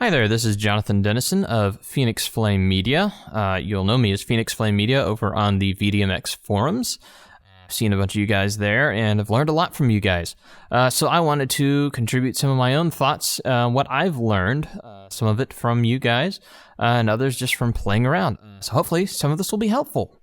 Hi there, this is Jonathan Dennison of Phoenix Flame Media. You'll know me as Phoenix Flame Media over on the VDMX forums. I've seen a bunch of you guys there, and I've learned a lot from you guys. So I wanted to contribute some of my own thoughts, what I've learned, some of it from you guys, and others just from playing around. So hopefully some of this will be helpful.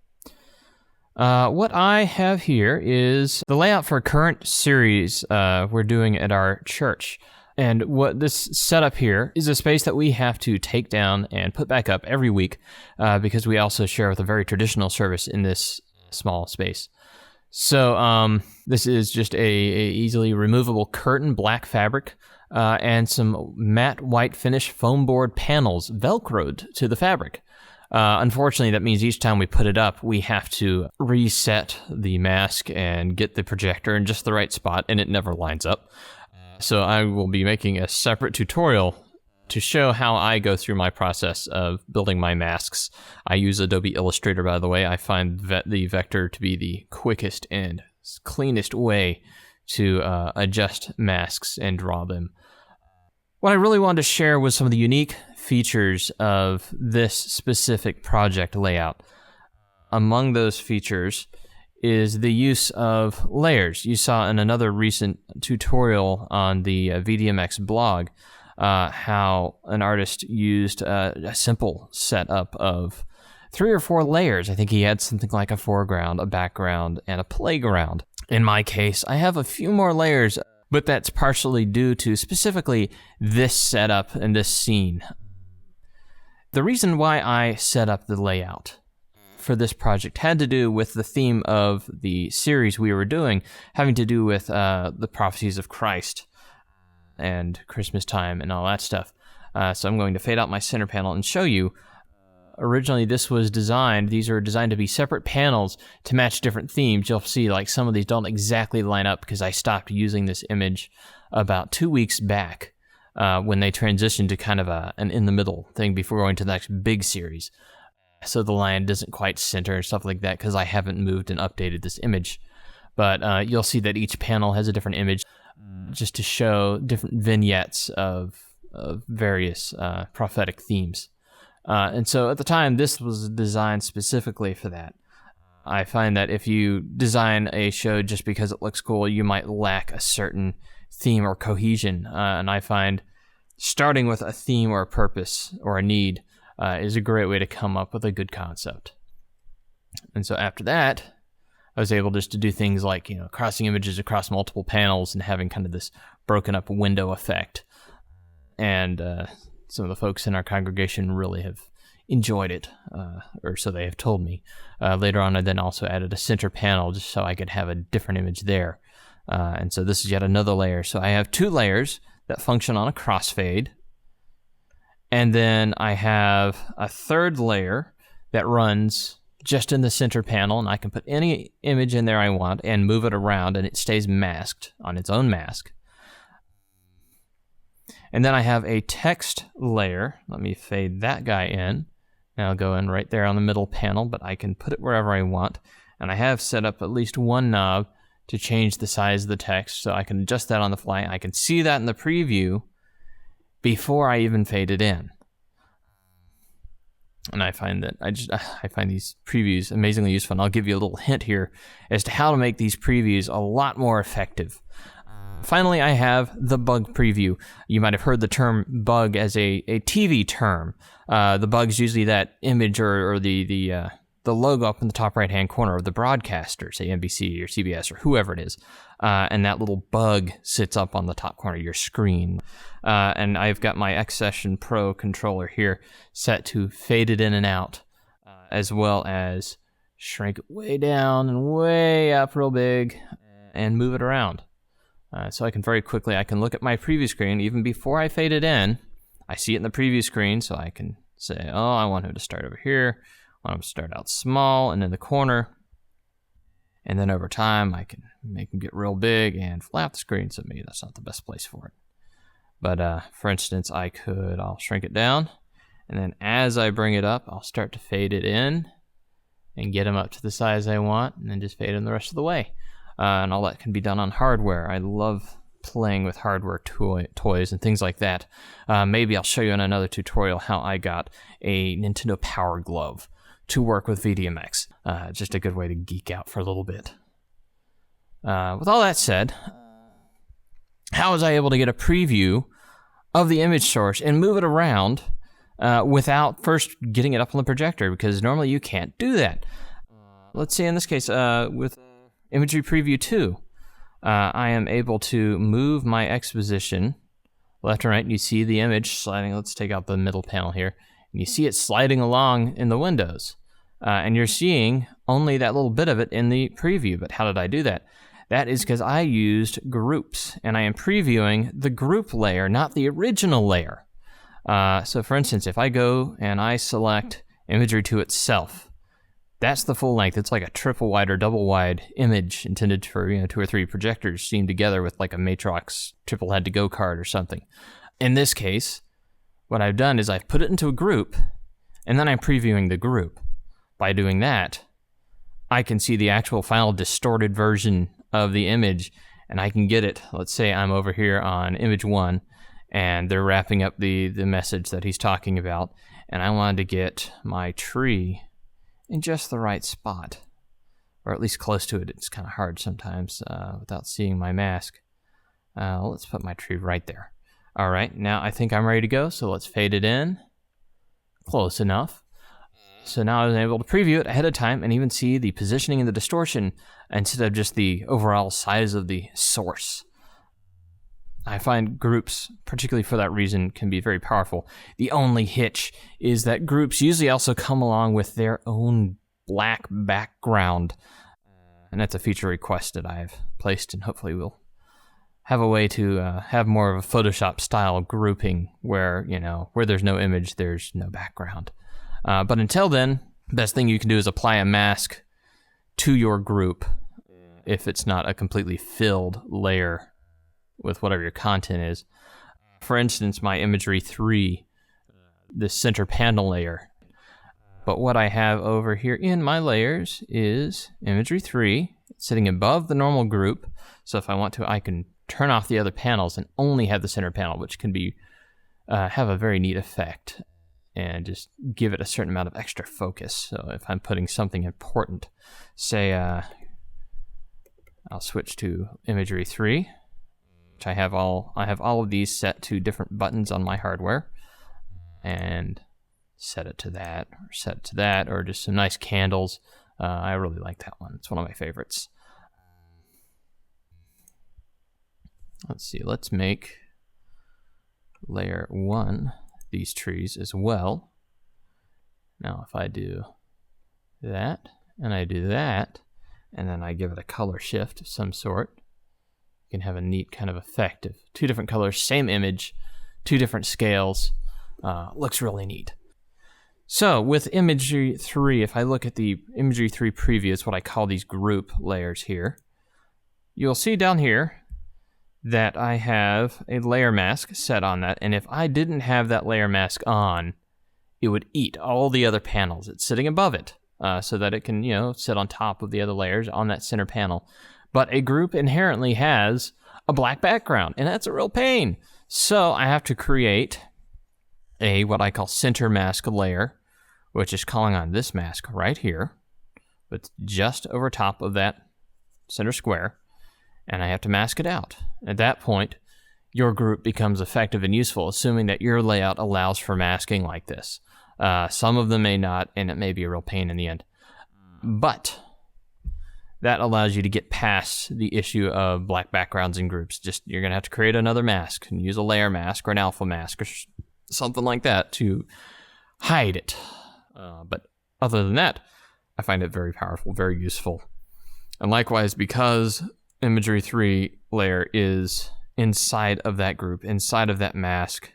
What I have here is the layout for a current series we're doing at our church. And what this setup here is a space that we have to take down and put back up every week because we also share with a very traditional service in this small space. So this is just a easily removable curtain, black fabric, and some matte white finish foam board panels velcroed to the fabric. Unfortunately, that means each time we put it up, we have to reset the mask and get the projector in just the right spot, and it never lines up. So I will be making a separate tutorial to show how I go through my process of building my masks. I use Adobe Illustrator, by the way. I find the vector to be the quickest and cleanest way to adjust masks and draw them. What I really wanted to share was some of the unique features of this specific project layout. Among those features is the use of layers. You saw in another recent tutorial on the VDMX blog how an artist used a simple setup of 3 or 4 layers. I think he had something like a foreground, a background, and a playground. In my case, I have a few more layers, but that's partially due to specifically this setup and this scene. The reason why I set up the layout for this project had to do with the theme of the series we were doing, having to do with the prophecies of Christ and Christmas time and all that stuff. So I'm going to fade out my center panel and show you. Originally, these are designed to be separate panels to match different themes. You'll see like some of these don't exactly line up because I stopped using this image about 2 weeks back when they transitioned to kind of an in-the-middle thing before going to the next big series. So the line doesn't quite center and stuff like that because I haven't moved and updated this image. But you'll see that each panel has a different image just to show different vignettes of various prophetic themes. And so at the time, this was designed specifically for that. I find that if you design a show just because it looks cool, you might lack a certain theme or cohesion. And I find starting with a theme or a purpose or a need is a great way to come up with a good concept. And so after that, I was able just to do things like, crossing images across multiple panels and having kind of this broken up window effect. And some of the folks in our congregation really have enjoyed it, or so they have told me. Later on, I then also added a center panel just so I could have a different image there. And so this is yet another layer. So I have 2 layers that function on a crossfade. And then I have a third layer that runs just in the center panel, and I can put any image in there I want and move it around, and it stays masked on its own mask. And then I have a text layer. Let me fade that guy in. Now I'll go in right there on the middle panel, but I can put it wherever I want. And I have set up at least one knob to change the size of the text, so I can adjust that on the fly. I can see that in the preview before I even fade it in. And I find that I find these previews amazingly useful. And I'll give you a little hint here as to how to make these previews a lot more effective. Finally, I have the bug preview. You might have heard the term bug as a TV term. The bug's usually that image or the logo up in the top right-hand corner of the broadcaster, say NBC or CBS or whoever it is. And that little bug sits up on the top corner of your screen. And I've got my XSession Pro controller here set to fade it in and out, as well as shrink it way down and way up real big and move it around. So I can very quickly, I can look at my preview screen even before I fade it in. I see it in the preview screen, so I can say, oh, I want him to start over here. I want him to start out small and in the corner. And then over time, I can make them get real big and flap the screen, so maybe that's not the best place for it. But for instance, I'll shrink it down, and then as I bring it up, I'll start to fade it in and get them up to the size I want, and then just fade them the rest of the way. And all that can be done on hardware. I love playing with hardware toys and things like that. Maybe I'll show you in another tutorial how I got a Nintendo Power Glove to work with VDMX. Just a good way to geek out for a little bit. With all that said, how was I able to get a preview of the image source and move it around without first getting it up on the projector? Because normally you can't do that. Let's see in this case, with Imagery Preview 2, I am able to move my X position left and right, and you see the image sliding. Let's take out the middle panel here. And you see it sliding along in the windows. And you're seeing only that little bit of it in the preview. But how did I do that? That is because I used groups, and I am previewing the group layer, not the original layer. So for instance, if I go and I select Imagery 2 itself, that's the full length. It's like a triple wide or double wide image intended for 2 or 3 projectors seen together with like a Matrox triple head to go card or something. In this case, what I've done is I've put it into a group, and then I'm previewing the group. By doing that, I can see the actual final distorted version of the image, and I can get it. Let's say I'm over here on image 1, and they're wrapping up the message that he's talking about, and I wanted to get my tree in just the right spot, or at least close to it. It's kind of hard sometimes without seeing my mask. Let's put my tree right there. All right, now I think I'm ready to go, so let's fade it in. Close enough. So now I was able to preview it ahead of time and even see the positioning and the distortion instead of just the overall size of the source. I find groups, particularly for that reason, can be very powerful. The only hitch is that groups usually also come along with their own black background. And that's a feature request that I've placed, and hopefully we'll have a way to have more of a Photoshop style grouping where, where there's no image, there's no background. But until then, best thing you can do is apply a mask to your group if it's not a completely filled layer with whatever your content is. For instance, my Imagery 3, the center panel layer. But what I have over here in my layers is Imagery 3 sitting above the normal group. So if I want to, I can turn off the other panels and only have the center panel, which can be have a very neat effect and just give it a certain amount of extra focus. So if I'm putting something important, say I'll switch to Imagery 3, which I have all of these set to different buttons on my hardware, and set it to that, or set it to that, or just some nice candles. I really like that one. It's one of my favorites. Let's see, let's make layer 1 these trees as well. Now if I do that, and I do that, and then I give it a color shift of some sort, you can have a neat kind of effect of 2 different colors, same image, 2 different scales. Looks really neat. So with Imagery 3, if I look at the Imagery 3 preview, it's what I call these group layers here. You'll see down here that I have a layer mask set on that, and if I didn't have that layer mask on, it would eat all the other panels. It's sitting above it, so that it can, sit on top of the other layers on that center panel. But a group inherently has a black background, and that's a real pain. So I have to create a what I call center mask layer, which is calling on this mask right here, but just over top of that center square, and I have to mask it out. At that point, your group becomes effective and useful, assuming that your layout allows for masking like this. Some of them may not, and it may be a real pain in the end. But that allows you to get past the issue of black backgrounds in groups. You're going to have to create another mask and use a layer mask or an alpha mask or something like that to hide it. But other than that, I find it very powerful, very useful. And likewise, because Imagery 3 layer is inside of that group, inside of that mask,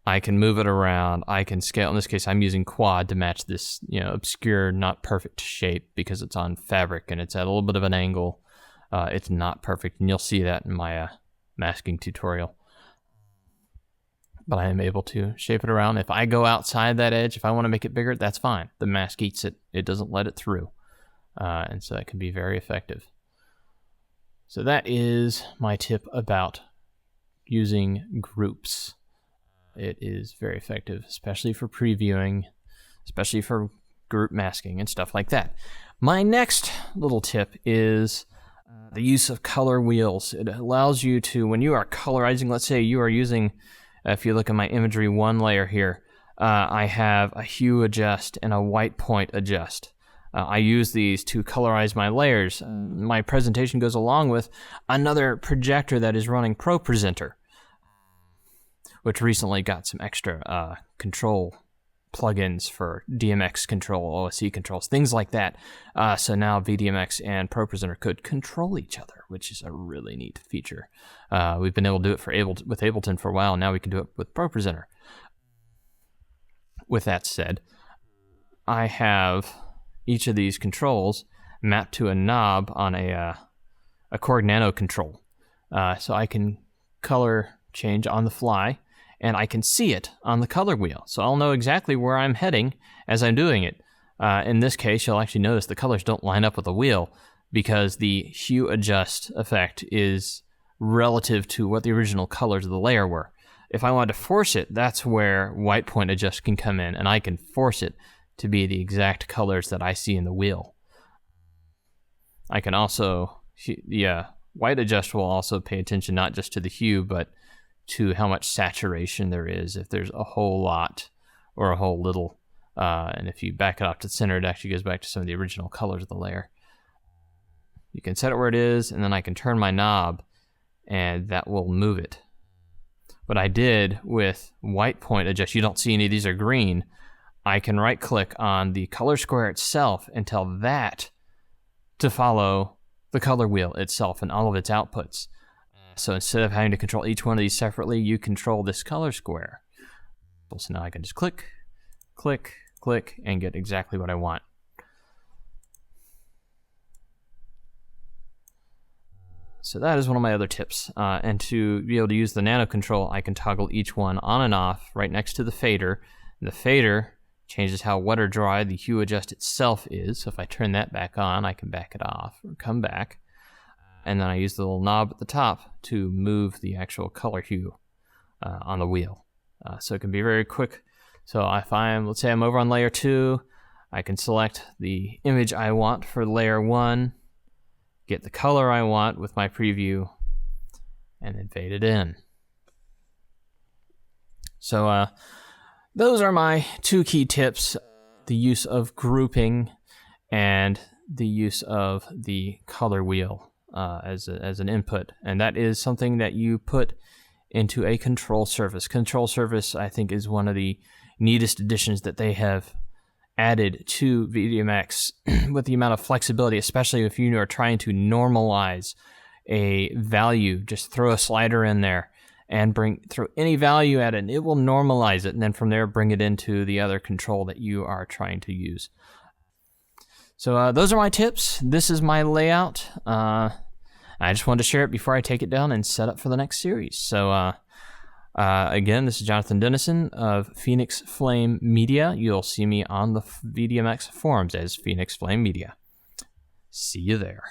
I can move it around, I can scale. In this case, I'm using quad to match this, obscure, not perfect shape because it's on fabric and it's at a little bit of an angle. It's not perfect, and you'll see that in my masking tutorial. But I am able to shape it around. If I go outside that edge, if I want to make it bigger, that's fine. The mask eats it. It doesn't let it through. And so that can be very effective. So that is my tip about using groups. It is very effective, especially for previewing, especially for group masking and stuff like that. My next little tip is the use of color wheels. It allows you to, when you are colorizing, let's say you are using, if you look at my imagery 1 layer here, I have a hue adjust and a white point adjust. I use these to colorize my layers. My presentation goes along with another projector that is running ProPresenter, which recently got some extra control plugins for DMX control, OSC controls, things like that. So now VDMX and ProPresenter could control each other, which is a really neat feature. We've been able to do it with Ableton for a while. Now we can do it with ProPresenter. With that said, I have each of these controls mapped to a knob on a Korg Nano control. So I can color change on the fly, and I can see it on the color wheel. So I'll know exactly where I'm heading as I'm doing it. In this case, you'll actually notice the colors don't line up with the wheel because the hue adjust effect is relative to what the original colors of the layer were. If I wanted to force it, that's where white point adjust can come in, and I can force it to be the exact colors that I see in the wheel. I can also, white adjust will also pay attention not just to the hue, but to how much saturation there is, if there's a whole lot or a whole little. And if you back it off to the center, it actually goes back to some of the original colors of the layer. You can set it where it is, and then I can turn my knob, and that will move it. What I did with white point adjust, you don't see any of these are green. I can right-click on the color square itself and tell that to follow the color wheel itself and all of its outputs. So instead of having to control each one of these separately, you control this color square. So now I can just click, click, click, and get exactly what I want. So that is one of my other tips. And to be able to use the nano control, I can toggle each one on and off right next to the fader. And the fader changes how wet or dry the hue adjust itself is. So if I turn that back on, I can back it off or come back. And then I use the little knob at the top to move the actual color hue on the wheel. So it can be very quick. So if let's say I'm over on layer 2, I can select the image I want for layer 1, get the color I want with my preview, and then fade it in. So those are my 2 key tips: the use of grouping and the use of the color wheel as an input. And that is something that you put into a control surface. ControlSurface, I think, is one of the neatest additions that they have added to VDMX with the amount of flexibility, especially if you are trying to normalize a value. Just throw a slider in there and throw any value at it, and it will normalize it, and then from there bring it into the other control that you are trying to use. So those are my tips. This is my layout. I just wanted to share it before I take it down and set up for the next series. So again, this is Jonathan Dennison of Phoenix Flame Media. You'll see me on the VDMX forums as Phoenix Flame Media. See you there.